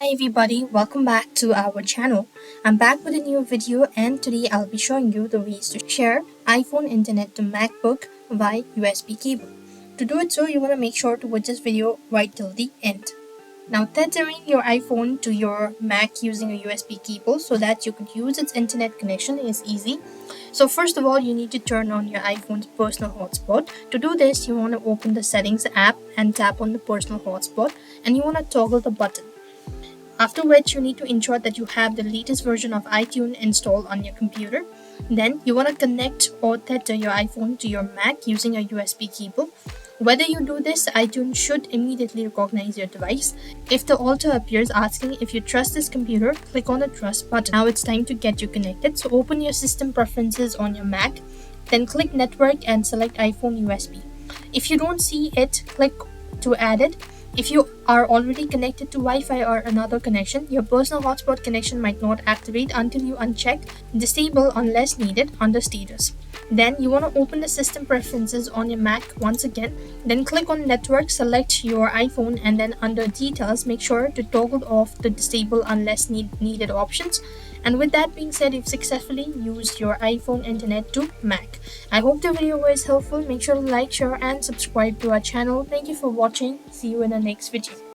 Hi everybody, welcome back to our channel. I'm back with a new video and today I'll be showing you the ways to share iPhone internet to MacBook via USB cable. To do it so, you want to make sure to watch this video right till the end. Now tethering your iPhone to your Mac using a USB cable so that you could use its internet connection is easy. So first of all, you need to turn on your iPhone's personal hotspot. To do this, you want to open the settings app and tap on the personal hotspot and you want to toggle the button. After which you need to ensure that you have the latest version of iTunes installed on your computer. Then you want to connect or tether your iPhone to your Mac using a USB cable. Whether you do this, iTunes should immediately recognize your device. If the alert appears asking if you trust this computer, click on the trust button. Now it's time to get you connected. So open your system preferences on your Mac, then click network and select iPhone USB. If you don't see it, click to add it. If you are already connected to Wi-Fi or another connection, your personal hotspot connection might not activate until you uncheck disable unless needed under status. Then you want to open the system preferences on your Mac once again, then click on network, select your iPhone and then under details make sure to toggle off the disable unless needed options. And with that being said, you've successfully used your iPhone internet to Mac. I hope the video was helpful. Make sure to like, share and subscribe to our channel. Thank you for watching. See you in the next video.